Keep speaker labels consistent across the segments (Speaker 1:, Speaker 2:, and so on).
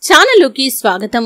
Speaker 1: ఛానలుకి స్వాగతం.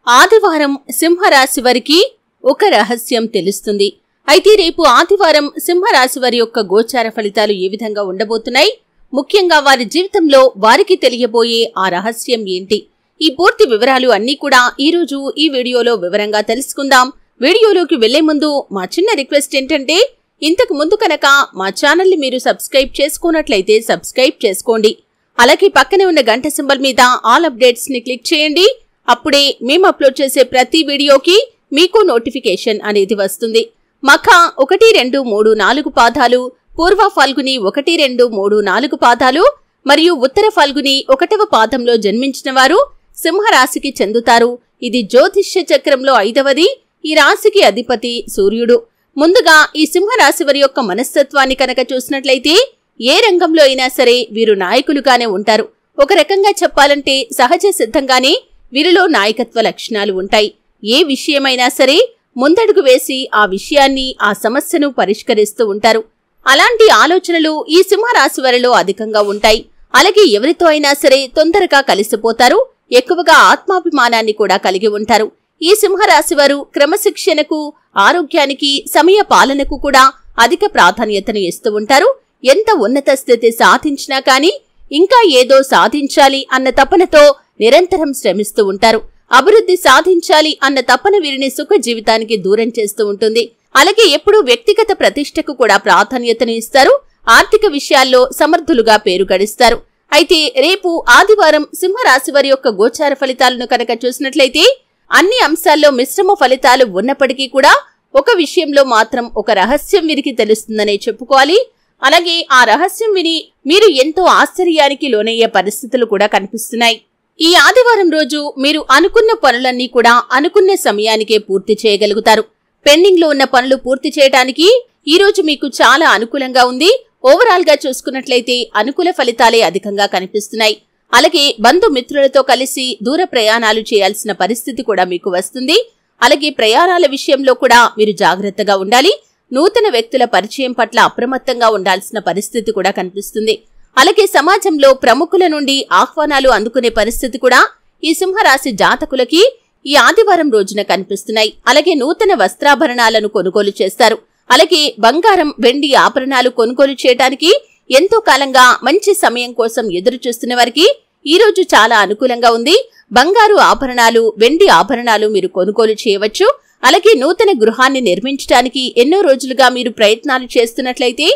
Speaker 1: ఆదివారం సింహరాశి వారికి ఒక రహస్యం తెలుస్తుంది. అయితే రేపు ఆదివారం సింహరాశి వారి యొక్క గోచార ఫలితాలు ఏ విధంగా ఉండబోతున్నాయి, ముఖ్యంగా వారి జీవితంలో వారికి తెలియబోయే ఆ రహస్యం ఏంటి, ఈ పూర్తి వివరాలు అన్నీ కూడా ఈరోజు ఈ వీడియోలో వివరంగా తెలుసుకుందాం. వీడియోలోకి వెళ్లే ముందు మా చిన్న రిక్వెస్ట్ ఏంటంటే, ఇంతకు ముందు కనుక మా ఛానల్ని మీరు సబ్స్క్రైబ్ చేసుకున్నట్లయితే సబ్స్క్రైబ్ చేసుకోండి. అలాగే పక్కనే ఉన్న గంట సింబల్ మీద ఆల్ అప్డేట్స్ ని క్లిక్ చేయండి. అప్పుడే మేము అప్లోడ్ చేసే ప్రతి వీడియోకి మీకు నోటిఫికేషన్ అనేది వస్తుంది. మఖ 1, 2, 3, 4 పాదాలు, పూర్వ ఫల్గుని 1, 2, 3, 4 పాదాలు మరియు ఉత్తర ఫల్గుని 1వ పాదంలో జన్మించిన వారు సింహరాశికి చెందుతారు. ఇది జ్యోతిష్య చక్రంలో 5వది. ఈ రాశికి అధిపతి సూర్యుడు. ముందుగా ఈ సింహరాశి వారి యొక్క మనస్తత్వాన్ని కనుక చూసినట్లయితే ఏ రంగంలో అయినా సరే వీరు నాయకులుగానే ఉంటారు. ఒక రకంగా చెప్పాలంటే సహజ సిద్ధంగానే వీరిలో నాయకత్వ లక్షణాలు ఉంటాయి. ఏ విషయమైనా సరే ముందడుగు వేసి ఆ విషయాన్ని, ఆ సమస్యను పరిష్కరిస్తూ ఉంటారు. అలాంటి ఆలోచనలు ఈ సింహరాశి వారిలో అధికంగా ఉంటాయి. అలాగే ఎవరితో అయినా సరే తొందరగా కలిసిపోతారు. ఎక్కువగా ఆత్మాభిమానాన్ని కూడా కలిగి ఉంటారు. ఈ సింహరాశి వారు క్రమశిక్షణకు, ఆరోగ్యానికి, సమయ పాలనకు కూడా అధిక ప్రాధాన్యతను ఇస్తూ ఉంటారు. ఎంత ఉన్నత స్థితి సాధించినా కానీ ఇంకా ఏదో సాధించాలి అన్న తపనతో నిరంతరం శ్రమిస్తూ ఉంటారు. అభివృద్ధి సాధించాలి అన్న తపన వీరిని సుఖ జీవితానికి దూరం చేస్తూ ఉంటుంది. అలాగే ఎప్పుడూ వ్యక్తిగత ప్రతిష్టకు కూడా ప్రాధాన్యతను ఇస్తారు. ఆర్థిక విషయాల్లో సమర్థులుగా పేరు గడిస్తారు. అయితే రేపు ఆదివారం సింహరాశి వారి యొక్క గోచార ఫలితాలను కనుక చూసినట్లయితే అన్ని అంశాల్లో మిశ్రమ ఫలితాలు ఉన్నప్పటికీ కూడా ఒక విషయంలో మాత్రం ఒక రహస్యం వీరికి తెలుస్తుందనే చెప్పుకోవాలి. అలాగే ఆ రహస్యం విని మీరు ఎంతో ఆశ్చర్యానికి లోనయ్యే పరిస్థితులు కూడా కనిపిస్తున్నాయి. ఈ ఆదివారం రోజు మీరు అనుకున్న పనులన్నీ కూడా అనుకున్న సమయానికే పూర్తి చేయగలుగుతారు. పెండింగ్ లో ఉన్న పనులు పూర్తి చేయడానికి ఈ రోజు మీకు చాలా అనుకూలంగా ఉంది. ఓవరాల్ గా చూసుకున్నట్లయితే అనుకూల ఫలితాలే అధికంగా కనిపిస్తున్నాయి. అలాగే బంధుమిత్రులతో కలిసి దూర ప్రయాణాలు చేయాల్సిన పరిస్థితి కూడా మీకు వస్తుంది. అలాగే ప్రయాణాల విషయంలో కూడా మీరు జాగ్రత్తగా ఉండాలి. నూతన వ్యక్తుల పరిచయం పట్ల అప్రమత్తంగా ఉండాల్సిన పరిస్థితి కూడా కనిపిస్తుంది. అలాగే సమాజంలో ప్రముఖుల నుండి ఆహ్వానాలు అందుకునే పరిస్థితి కూడా ఈ సింహరాశి జాతకులకి ఈ ఆదివారం రోజున కనిపిస్తున్నాయి. అలాగే నూతన వస్త్రాభరణాలను కొనుగోలు చేస్తారు. అలాగే బంగారం, వెండి ఆభరణాలు కొనుగోలు చేయడానికి ఎంతో కాలంగా మంచి సమయం కోసం ఎదురు చూస్తున్న వారికి ఈ రోజు చాలా అనుకూలంగా ఉంది. బంగారు ఆభరణాలు, వెండి ఆభరణాలు మీరు కొనుగోలు చేయవచ్చు. అలాగే నూతన గృహాన్ని నిర్మించడానికి ఎన్నో రోజులుగా మీరు ప్రయత్నాలు చేస్తున్నట్లయితే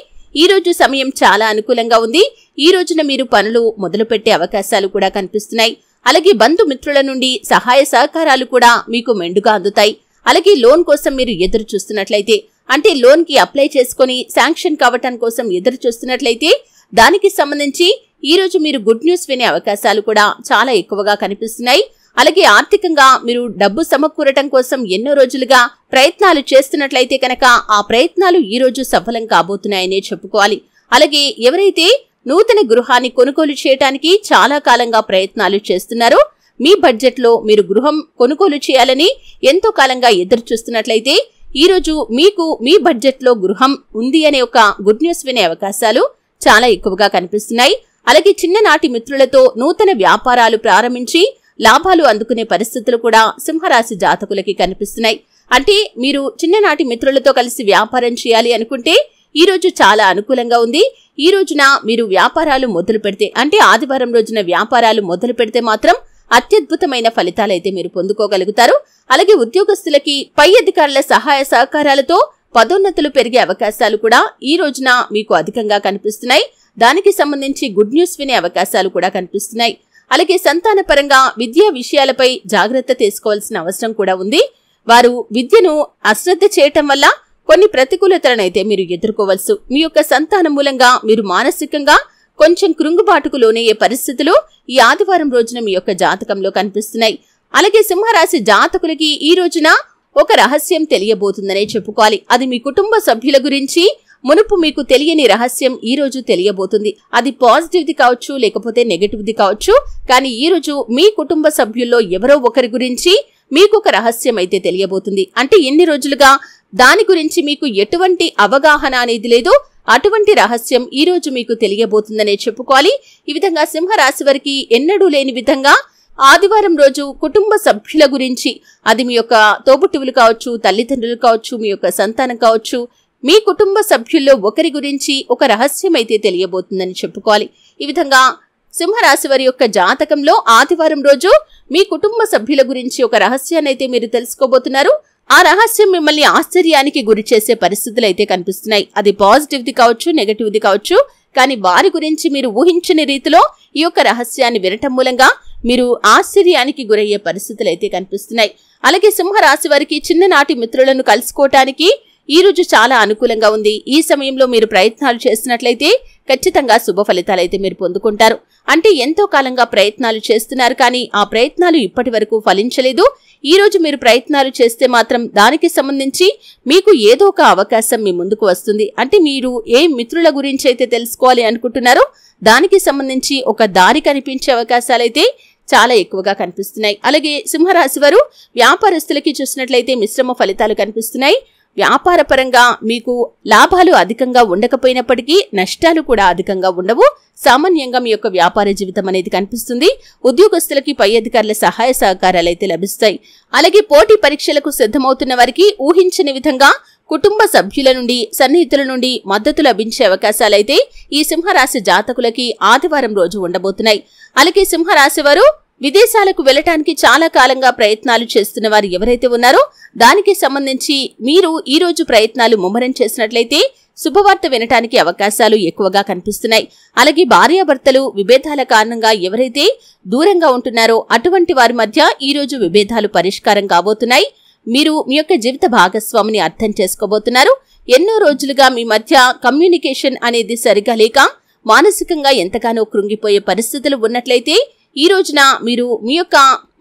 Speaker 1: ఈ రోజు సమయం చాలా అనుకూలంగా ఉంది. ఈ రోజున మీరు పనులు మొదలుపెట్టే అవకాశాలు కూడా కనిపిస్తున్నాయి. అలాగే బంధుమిత్రుల నుండి సహాయ సహకారాలు కూడా మీకు మెండుగా అందుతాయి. అలాగే లోన్ కోసం మీరు ఎదురు చూస్తున్నట్లయితే, అంటే లోన్ కి అప్లై చేసుకుని శాంక్షన్ కావటం కోసం ఎదురు చూస్తున్నట్లయితే దానికి సంబంధించి ఈ రోజు మీరు గుడ్ న్యూస్ వినే అవకాశాలు కూడా చాలా ఎక్కువగా కనిపిస్తున్నాయి. అలాగే ఆర్థికంగా మీరు డబ్బు సమకూరటం కోసం ఎన్నో రోజులుగా ప్రయత్నాలు చేస్తున్నట్లయితే కనుక ఆ ప్రయత్నాలు ఈ రోజు సఫలం కాబోతున్నాయనే చెప్పుకోవాలి. అలాగే ఎవరైతే నూతన గృహాన్ని కొనుగోలు చేయడానికి చాలా కాలంగా ప్రయత్నాలు చేస్తున్నారో, మీ బడ్జెట్ లో మీరు గృహం కొనుగోలు చేయాలని ఎంతో కాలంగా ఎదురు చూస్తున్నట్లయితే ఈ రోజు మీకు మీ బడ్జెట్ లో గృహం ఉంది అనే ఒక గుడ్ న్యూస్ వినే అవకాశాలు చాలా ఎక్కువగా కనిపిస్తున్నాయి. అలాగే చిన్ననాటి మిత్రులతో నూతన వ్యాపారాలు ప్రారంభించి లాభాలు అందుకునే పరిస్థితులు కూడా సింహరాశి జాతకులకి కనిపిస్తున్నాయి. అంటే మీరు చిన్ననాటి మిత్రులతో కలిసి వ్యాపారం చేయాలి అనుకుంటే ఈ రోజు చాలా అనుకూలంగా ఉంది. ఈ రోజున మీరు వ్యాపారాలు మొదలు పెడితే, అంటే ఆదివారం రోజున వ్యాపారాలు మొదలు పెడితే మాత్రం అత్యద్భుతమైన ఫలితాలైతే మీరు పొందుకోగలుగుతారు. అలాగే ఉద్యోగస్తులకి పై అధికారుల సహాయ సహకారాలతో పదోన్నతులు పెరిగే అవకాశాలు కూడా ఈ రోజున మీకు అధికంగా కనిపిస్తున్నాయి. దానికి సంబంధించి గుడ్ న్యూస్ వినే అవకాశాలు కూడా కనిపిస్తున్నాయి. అలాగే సంతాన పరంగా విద్యా విషయాలపై జాగ్రత్త తీసుకోవాల్సిన అవసరం కూడా ఉంది. వారు విద్యను అశ్రద్ధ చేయటం వల్ల కొన్ని ప్రతికూలతలనైతే మీరు ఎదుర్కోవచ్చు. మీ యొక్క సంతానం మూలంగా మీరు మానసికంగా కొంచెం కృంగుబాటుకు లోనయ్యే పరిస్థితులు ఈ ఆదివారం రోజున మీ యొక్క జాతకంలో కనిపిస్తున్నాయి. అలాగే సింహరాశి జాతకులకి ఈ రోజున ఒక రహస్యం తెలియబోతుందనే చెప్పుకోవాలి. అది మీ కుటుంబ సభ్యుల గురించి మునుపు మీకు తెలియని రహస్యం ఈ రోజు తెలియబోతుంది. అది పాజిటివ్ది కావచ్చు, లేకపోతే నెగటివ్ది కావచ్చు. కానీ ఈ రోజు మీ కుటుంబ సభ్యుల్లో ఎవరో ఒకరి గురించి మీకు ఒక రహస్యం అయితే తెలియబోతుంది. అంటే ఎన్ని రోజులుగా దాని గురించి మీకు ఎటువంటి అవగాహన అనేది లేదో అటువంటి రహస్యం ఈ రోజు మీకు తెలియబోతుందనే చెప్పుకోవాలి. ఈ విధంగా సింహరాశి వారికి ఎన్నడూ లేని విధంగా ఆదివారం రోజు కుటుంబ సభ్యుల గురించి, అది మీ యొక్క తోబుట్టువులు కావచ్చు, తల్లిదండ్రులు కావచ్చు, మీ యొక్క సంతానం కావచ్చు, మీ కుటుంబ సభ్యుల్లో ఒకరి గురించి ఒక రహస్యం అయితే తెలియబోతుందని చెప్పుకోవాలి. ఈ విధంగా సింహరాశి వారి యొక్క జాతకంలో ఆదివారం రోజు మీ కుటుంబ సభ్యుల గురించి ఒక రహస్యాన్ని అయితే మీరు తెలుసుకోబోతున్నారు. ఆ రహస్యం మిమ్మల్ని ఆశ్చర్యానికి గురి చేసే పరిస్థితులు అయితే కనిపిస్తున్నాయి. అది పాజిటివ్ది కావచ్చు, నెగటివ్ది కావచ్చు. కానీ వారి గురించి మీరు ఊహించని రీతిలో ఈ యొక్క రహస్యాన్ని వినటం మూలంగా మీరు ఆశ్చర్యానికి గురయ్యే పరిస్థితులు అయితే కనిపిస్తున్నాయి. అలాగే సింహరాశి వారికి చిన్ననాటి మిత్రులను కలుసుకోవటానికి ఈ రోజు చాలా అనుకూలంగా ఉంది. ఈ సమయంలో మీరు ప్రయత్నాలు చేసినట్లయితే ఖచ్చితంగా శుభ ఫలితాలు అయితే మీరు పొందుకుంటారు. అంటే ఎంతో కాలంగా ప్రయత్నాలు చేస్తున్నారు, కానీ ఆ ప్రయత్నాలు ఇప్పటి వరకు ఫలించలేదు. ఈ రోజు మీరు ప్రయత్నాలు చేస్తే మాత్రం దానికి సంబంధించి మీకు ఏదో ఒక అవకాశం మీ ముందుకు వస్తుంది. అంటే మీరు ఏ మిత్రుల గురించి అయితే తెలుసుకోవాలి అనుకుంటున్నారో దానికి సంబంధించి ఒక దారి కనిపించే అవకాశాలైతే చాలా ఎక్కువగా కనిపిస్తున్నాయి. అలాగే సింహరాశి వారు వ్యాపారస్తులకి చూసినట్లయితే మిశ్రమ ఫలితాలు కనిపిస్తున్నాయి. వ్యాపార పరంగా మీకు లాభాలు అధికంగా ఉండకపోయినప్పటికీ నష్టాలు కూడా అధికంగా ఉండవు. సామాన్యంగా మీ యొక్క వ్యాపార జీవితం అనేది కనిపిస్తుంది. ఉద్యోగస్తులకి పై అధికారుల సహాయ సహకారాలు అయితే లభిస్తాయి. అలాగే పోటీ పరీక్షలకు సిద్ధమవుతున్న వారికి ఊహించని విధంగా కుటుంబ సభ్యుల నుండి, సన్నిహితుల నుండి మద్దతు లభించే అవకాశాలైతే ఈ సింహరాశి జాతకులకి ఆదివారం రోజు ఉండబోతున్నాయి. అలాగే సింహరాశి వారు విదేశాలకు వెళ్లటానికి చాలా కాలంగా ప్రయత్నాలు చేస్తున్న వారు ఎవరైతే ఉన్నారో దానికి సంబంధించి మీరు ఈ రోజు ప్రయత్నాలు ముమ్మరం చేసినట్లయితే శుభవార్త వినటానికి అవకాశాలు ఎక్కువగా కనిపిస్తున్నాయి. అలాగే భార్యాభర్తలు విభేదాల కారణంగా ఎవరైతే దూరంగా ఉంటున్నారో అటువంటి వారి మధ్య ఈ రోజు విభేదాలు పరిష్కారం కాబోతున్నాయి. మీరు మీ యొక్క జీవిత భాగస్వామిని అర్థం చేసుకోబోతున్నారు. ఎన్నో రోజులుగా మీ మధ్య కమ్యూనికేషన్ అనేది సరిగా లేక మానసికంగా ఎంతగానో కృంగిపోయే పరిస్థితులు ఉన్నట్లయితే ఈ రోజున మీరు మీ యొక్క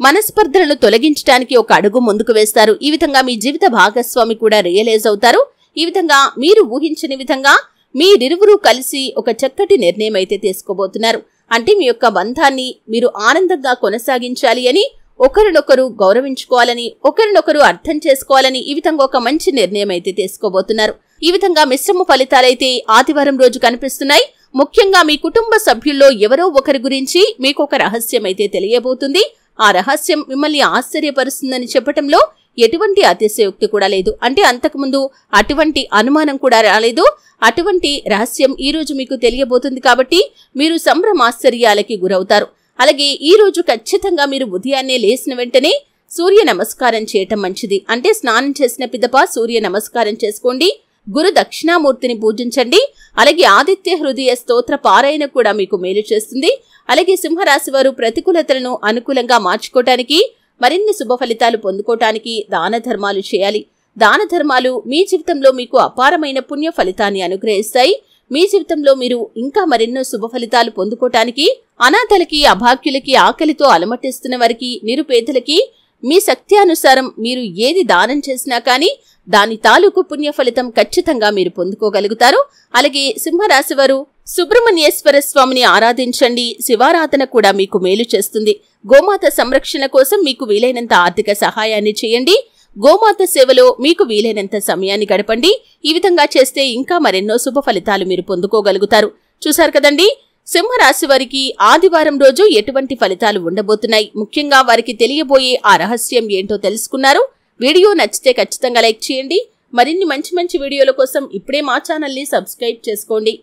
Speaker 1: మనస్పర్ధలను తొలగించడానికి ఒక అడుగు ముందుకు వేస్తారు. ఈ విధంగా మీ జీవిత భాగస్వామి కూడా రియలైజ్ అవుతారు. ఈ విధంగా మీరు ఊహించని విధంగా మీరిరువురు కలిసి ఒక చక్కటి నిర్ణయం అయితే తీసుకోబోతున్నారు. అంటే మీ యొక్క బంధాన్ని మీరు ఆనందంగా కొనసాగించాలి అని, ఒకరినొకరు గౌరవించుకోవాలని, ఒకరినొకరు అర్థం చేసుకోవాలని ఈ విధంగా ఒక మంచి నిర్ణయం అయితే తీసుకోబోతున్నారు. ఈ విధంగా మిశ్రమ ఫలితాలైతే ఆదివారం రోజు కనిపిస్తున్నాయి. ముఖ్యంగా మీ కుటుంబ సభ్యుల్లో ఎవరో ఒకరి గురించి మీకు ఒక రహస్యం అయితే తెలియబోతుంది. ఆ రహస్యం మిమ్మల్ని ఆశ్చర్యపరుస్తుందని చెప్పటంలో ఎటువంటి అతిశయోక్తి కూడా లేదు. అంటే అంతకుముందు అటువంటి అనుమానం కూడా రాలేదు. అటువంటి రహస్యం ఈ రోజు మీకు తెలియబోతుంది కాబట్టి మీరు సంభ్రమాశ్చర్యాలకి గురవుతారు. అలాగే ఈ రోజు ఖచ్చితంగా మీరు ఉదయాన్నే లేచిన వెంటనే సూర్య నమస్కారం చేయటం మంచిది. అంటే స్నానం చేసిన పిదప సూర్య నమస్కారం చేసుకోండి. గురు దక్షిణామూర్తిని పూజించండి. అలాగే ఆదిత్య హృదయ స్తోత్ర పారాయణ కూడా మీకు మేలు చేస్తుంది. అలాగే సింహరాశి వారు ప్రతికూలతలను అనుకూలంగా మార్చుకోవటానికి, మరిన్ని శుభ ఫలితాలు పొందుకోవటానికి దాన ధర్మాలు చేయాలి. దాన ధర్మాలు మీ జీవితంలో మీకు అపారమైన పుణ్య ఫలితాన్ని అనుగ్రహిస్తాయి. మీ జీవితంలో మీరు ఇంకా మరెన్నో శుభ ఫలితాలు పొందుకోవటానికి, అనాథలకి, అభాగ్యులకి, ఆకలితో అలమటిస్తున్న వారికి, నిరుపేదలకి మీ శక్త్యానుసారం మీరు ఏది దానం చేసినా కానీ దాని తాలూకు పుణ్య ఫలితం ఖచ్చితంగా మీరు పొందుకోగలుగుతారు. అలాగే సింహరాశి వారు సుబ్రహ్మణ్యేశ్వర స్వామిని ఆరాధించండి. శివారాధన కూడా మీకు మేలు చేస్తుంది. గోమాత సంరక్షణ కోసం మీకు వీలైనంత ఆర్థిక సహాయాన్ని చేయండి. గోమాత సేవలో మీకు వీలైనంత సమయాన్ని గడపండి. ఈ విధంగా చేస్తే ఇంకా మరెన్నో శుభ ఫలితాలు మీరు పొందుకోగలుగుతారు. చూశారు కదండి, సింహరాశి వారికి ఆదివారం రోజు ఎటువంటి ఫలితాలు ఉండబోతున్నాయి, ముఖ్యంగా వారికి తెలియబోయే ఆ రహస్యం ఏంటో తెలుసుకున్నారు. వీడియో నచ్చితే ఖచ్చితంగా లైక్ చేయండి. మరిన్ని మంచి వీడియోల కోసం ఇప్పుడే మా ఛానల్ని సబ్స్క్రైబ్ చేసుకోండి.